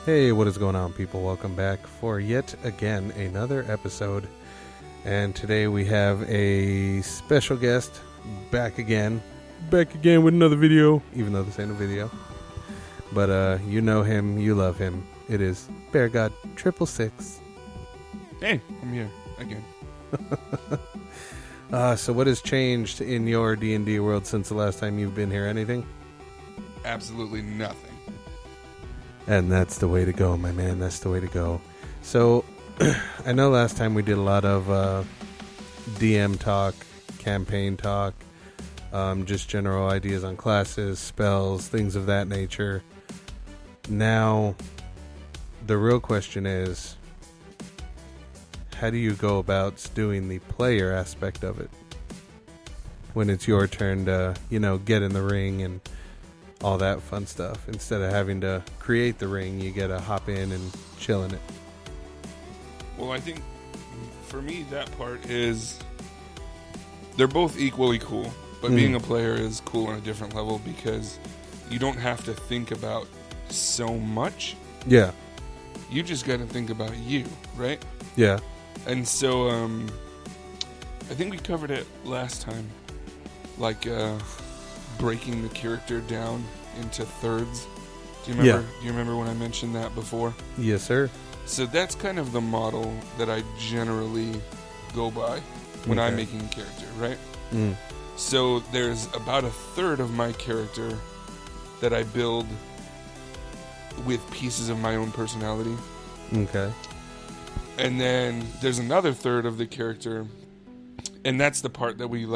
Hey, what is going on, people? Welcome back for yet again another episode. And today we have a special guest back again with another video, even though this ain't a video. But you know him, you love him. It is Bear God 666. Hey, I'm here again. So what has changed in your D&D world since the last time you've been here? Anything? Absolutely nothing. And that's the way to go, my man. That's the way to go. So, I know last time we did a lot of DM talk, campaign talk, just general ideas on classes, spells, things of that nature. Now, the real question is, how do you go about doing the player aspect of it? When it's your turn to, get in the ring and all that fun stuff. Instead of having to create the ring, you get to hop in and chill in it. Well, I think for me that part is they're both equally cool, but being a player is cool on a different level because you don't have to think about so much. Yeah. You just got to think about you, right? Yeah. And so I think we covered it last time, like breaking the character down into thirds. Do you remember? Yeah. Do you remember when I mentioned that before? Yes, sir. So that's kind of the model that I generally go by when I'm making a character, right? So there's about a third of my character that I build with pieces of my own personality. Okay. And then there's another third of the character, and that's the part that we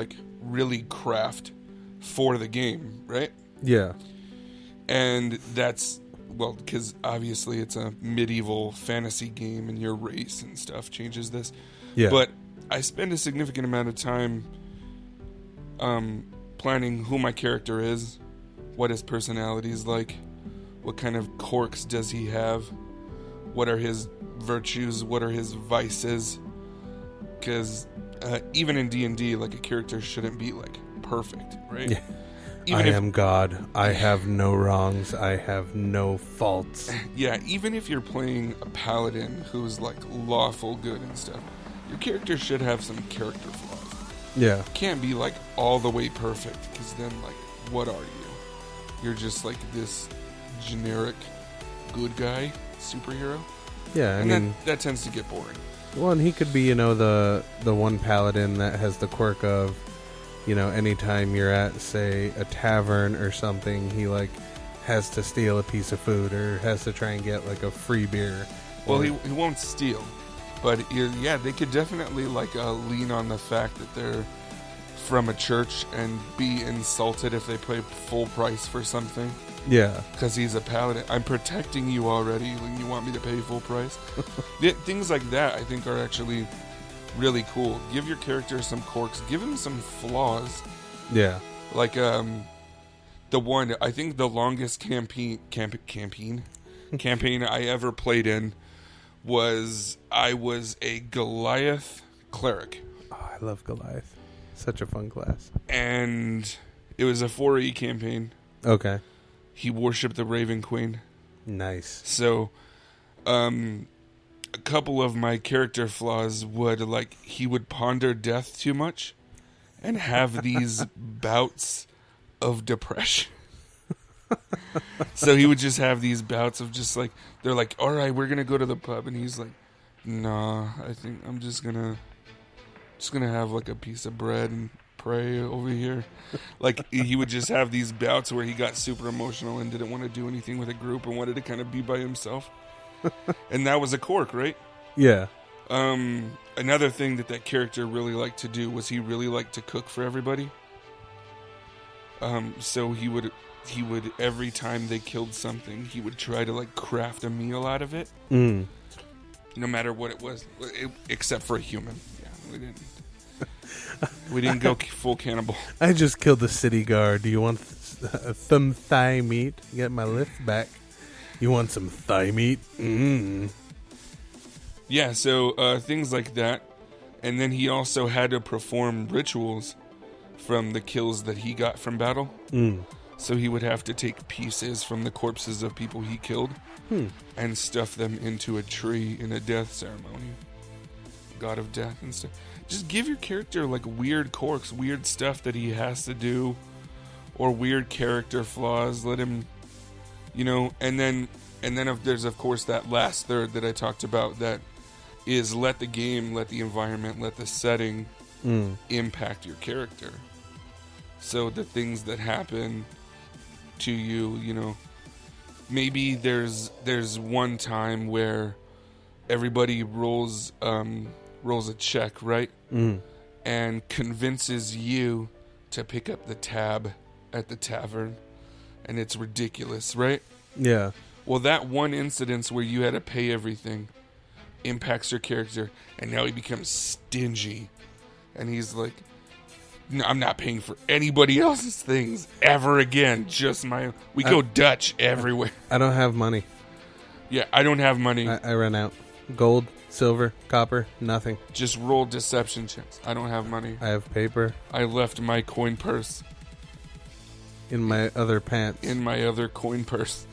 really craft for the game, right? Yeah. And that's, because obviously it's a medieval fantasy game and your race and stuff changes this. Yeah. But I spend a significant amount of time planning who my character is, what his personality is like, what kind of quirks does he have, what are his virtues, what are his vices. Because even in D&D, a character shouldn't be perfect, right? Yeah. Even I am God. I have no wrongs. I have no faults. Yeah, even if you're playing a paladin who's lawful good and stuff, your character should have some character flaws. Yeah. Can't be all the way perfect, because then what are you? You're just this generic good guy superhero. Yeah, I and mean, that tends to get boring. well, and he could be, the one paladin that has the quirk of, anytime you're at, say, a tavern or something, he has to steal a piece of food or has to try and get a free beer. Well, he won't steal, but yeah, they could definitely lean on the fact that they're from a church and be insulted if they pay full price for something. Yeah. Because he's a paladin. I'm protecting you already, and you want me to pay full price? Things like that, I think, are actually really cool. Give your character some quirks. Give him some flaws. Yeah. The one, I think the longest campaign I ever played in was I was a Goliath cleric. Oh, I love Goliath. Such a fun class. And it was a 4E campaign. Okay. He worshipped the Raven Queen. Nice. So, a couple of my character flaws would, he would ponder death too much and have these bouts of depression. So he would just have these bouts of just they're all right, we're going to go to the pub. And he's nah, I think I'm just going to have a piece of bread and pray over here. He would just have these bouts where he got super emotional and didn't want to do anything with a group and wanted to kind of be by himself. And that was a quirk, right? Yeah. Another thing that character really liked to do was he really liked to cook for everybody. So he would every time they killed something, he would try to craft a meal out of it. No matter what it was, except for a human. Yeah, we didn't go full cannibal. I just killed the city guard. Do you want some thigh meat? Get my lift back. You want some thigh meat? Yeah, so things like that. And then he also had to perform rituals from the kills that he got from battle. So he would have to take pieces from the corpses of people he killed and stuff them into a tree in a death ceremony. God of death and stuff. Just give your character like weird quirks, weird stuff that he has to do, or weird character flaws. Let him, and then if there's of course that last third that I talked about, that is let the game, let the environment, let the setting impact your character. So the things that happen to you, maybe there's one time where everybody rolls a check, right? And convinces you to pick up the tab at the tavern, and it's ridiculous, right? Yeah. Well, that one incidence where you had to pay everything impacts your character, and now he becomes stingy, and he's like, no, I'm not paying for anybody else's things ever again. Just my. We go Dutch everywhere. I don't have money. Yeah, I don't have money. I ran out. Gold, silver, copper, nothing. Just roll deception checks. I don't have money. I have paper. I left my coin purse in my other pants. In my other coin purse.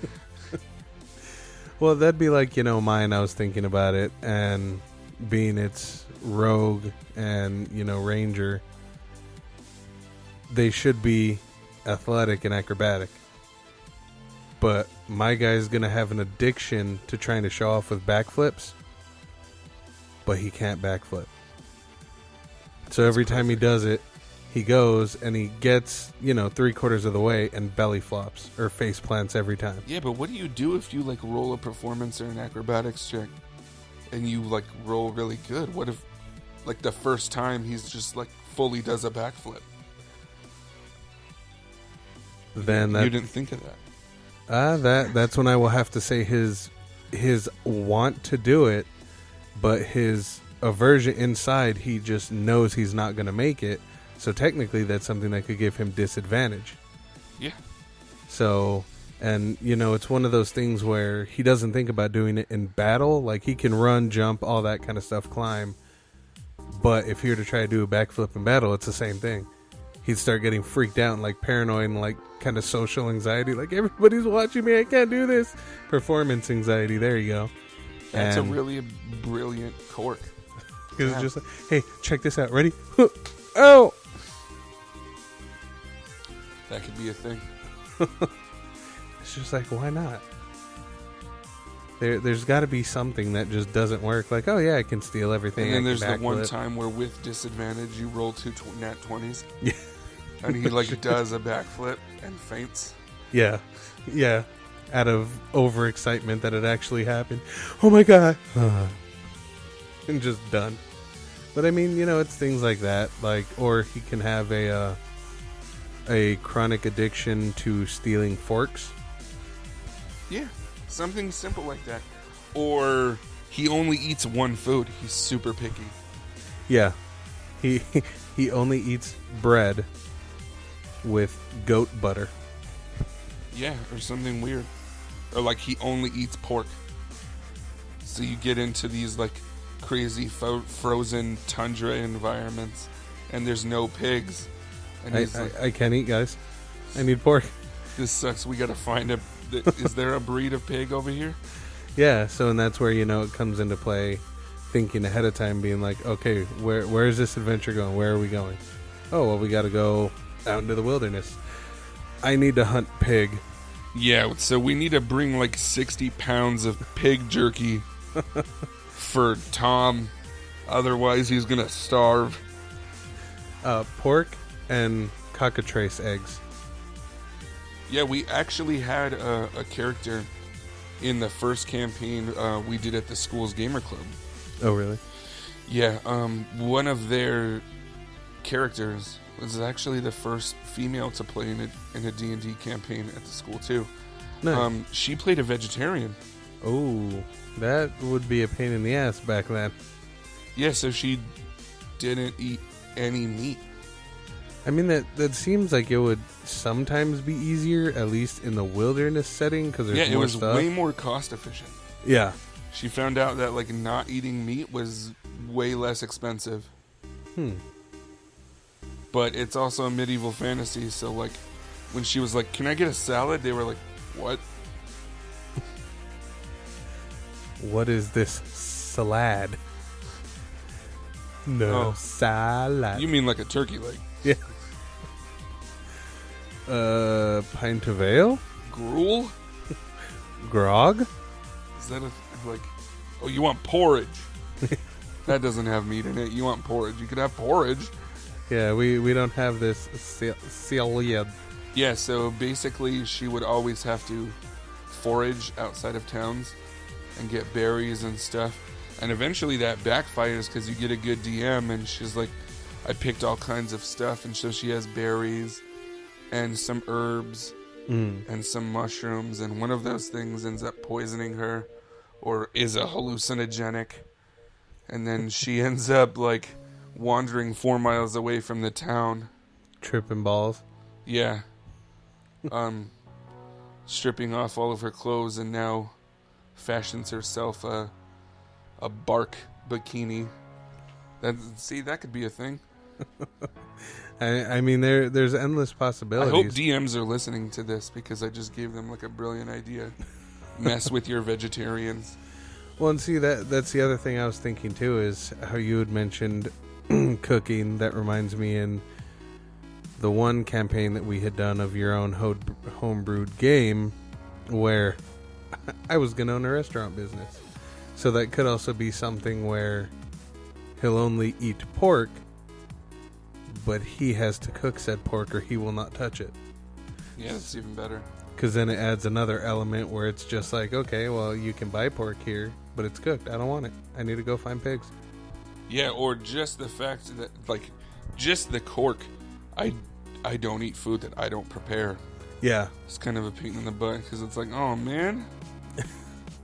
Well, that'd be like, mine. I was thinking about it, and being its rogue and, ranger, they should be athletic and acrobatic. But my guy's going to have an addiction to trying to show off with backflips, but he can't backflip. So every time he does it, he goes and he gets, 3/4 of the way and belly flops or face plants every time. Yeah, but what do you do if you roll a performance or an acrobatics check and you roll really good? What if the first time he's just fully does a backflip? Then you didn't think of that. That's when I will have to say his want to do it, but his aversion inside, he just knows he's not going to make it. So technically, that's something that could give him disadvantage. Yeah. So, and it's one of those things where he doesn't think about doing it in battle. Like, he can run, jump, all that kind of stuff, climb. But if he were to try to do a backflip in battle, it's the same thing. He'd start getting freaked out and paranoid and kind of social anxiety. Everybody's watching me, I can't do this. Performance anxiety, there you go. That's a really brilliant quirk. Because it's just hey, check this out. Ready? Oh! That could be a thing. It's just why not? There's got to be something that just doesn't work. Oh yeah, I can steal everything. And then there's the one time where with disadvantage you roll 2 nat 20s. Yeah. And he does a backflip and faints. Yeah. Yeah. Out of overexcitement that it actually happened. Oh my god. And just done. But I mean, it's things like that. Or he can have a chronic addiction to stealing forks. Yeah. Something simple like that. Or he only eats one food. He's super picky. Yeah. He only eats bread with goat butter. Yeah, or something weird. Or he only eats pork. So you get into these crazy frozen tundra environments and there's no pigs. And I can't eat, guys. I need pork. This sucks. We gotta find is there a breed of pig over here? Yeah, so and that's where it comes into play, thinking ahead of time, being okay, where is this adventure going? Where are we going? Oh, well, we got to go out into the wilderness. I need to hunt pig. Yeah, so we need to bring 60 pounds of pig jerky for Tom, otherwise he's gonna starve. Pork and cockatrice eggs. Yeah, we actually had a character in the first campaign we did at the school's gamer club. Oh, really? Yeah, one of their characters was actually the first female to play in a D&D campaign at the school, too. Nice. She played a vegetarian. Oh, that would be a pain in the ass back then. Yeah, so she didn't eat any meat. I mean, that seems like it would sometimes be easier, at least in the wilderness setting, because there's more stuff. Yeah, it was way more cost efficient. Yeah. She found out that not eating meat was way less expensive. But it's also a medieval fantasy, so when she was like, "Can I get a salad?" They were like, "What?" What is this salad? No salad. You mean like a turkey leg? Yeah. Pint of ale? Gruel? Grog? Is that like? Oh, you want porridge? That doesn't have meat in it. You want porridge? You could have porridge. Yeah, we don't have this salad. Yeah. So basically, she would always have to forage outside of towns and get berries and stuff. And eventually that backfires because you get a good DM and she's like, I picked all kinds of stuff. And so she has berries and some herbs and some mushrooms. And one of those things ends up poisoning her or is a hallucinogenic. And then she ends up like wandering 4 miles away from the town. Tripping balls. Yeah. Stripping off all of her clothes and now fashions herself a bark bikini. That could be a thing. I mean, there's endless I possibilities. hope DMs are listening to this because I just gave them like a brilliant idea. Mess with your vegetarians. Well, and see, that's the other thing I was thinking too, is how you had mentioned cooking. That reminds me, in the one campaign that we had done of your own homebrewed game, where I was going to own a restaurant business. So that could also be something where he'll only eat pork, but he has to cook said pork or he will not touch it. Yeah, that's even better. Because then it adds another element where it's just like, okay, well, you can buy pork here, but it's cooked. I don't want it. I need to go find pigs. Yeah, or just the fact that, like, just the cork, I don't eat food that I don't prepare. Yeah. It's kind of a pain in the butt because it's like, oh, man.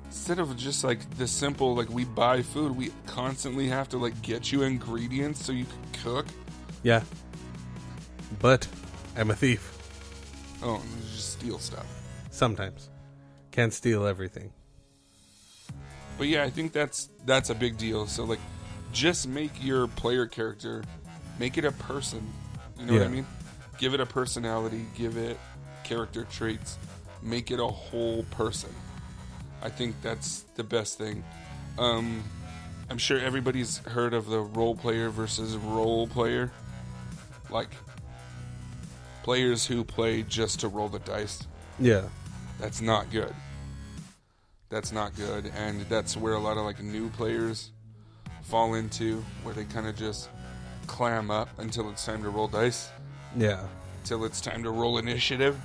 Instead of just, like, the simple, like, we buy food, we constantly have to, like, get you ingredients so you can cook. Yeah. But I'm a thief. Oh, you just steal stuff. Sometimes. Can't steal everything. But yeah, I think that's a big deal. So, like, just make your player character, make it a person. You know what I mean? Give it a personality, give it character traits, make it a whole person. I think that's the best thing. I'm sure everybody's heard of the role player versus role player. Like, players who play just to roll the dice. Yeah. That's not good. That's not good. And that's where a lot of, like, new players fall into, where they kind of just clam up until it's time to roll dice. Yeah. Until it's time to roll initiative.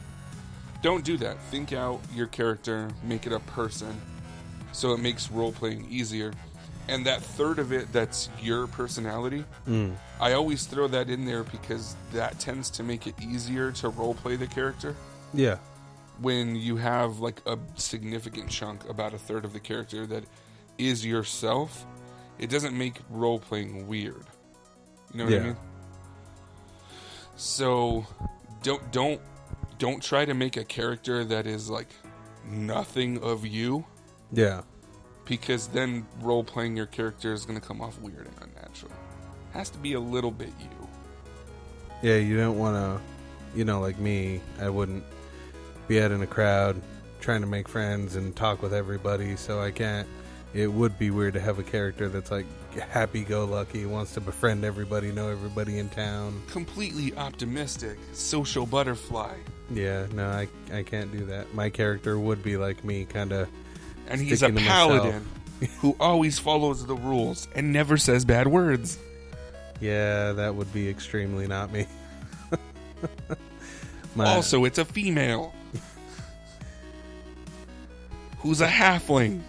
Don't do that. Think out your character, make it a person, so it makes role-playing easier. And that third of it that's your personality, I always throw that in there because that tends to make it easier to role-play the character. Yeah. When you have, like, a significant chunk, about a third of the character that is yourself, it doesn't make role-playing weird. You know what I mean? So, don't try to make a character that is, like, nothing of you. Yeah. Because then role-playing your character is going to come off weird and unnatural. It has to be a little bit you. Yeah, you don't want to, like me, I wouldn't be out in a crowd trying to make friends and talk with everybody, so I can't. It would be weird to have a character that's like happy-go-lucky, wants to befriend everybody, know everybody in town. Completely optimistic, social butterfly. Yeah, no, I can't do that. My character would be like me, kind of. And he's a paladin who always follows the rules and never says bad words. Yeah, that would be extremely not me. Also, it's a female who's a halfling.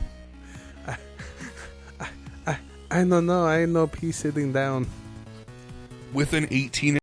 I don't know. I know P sitting down With an 18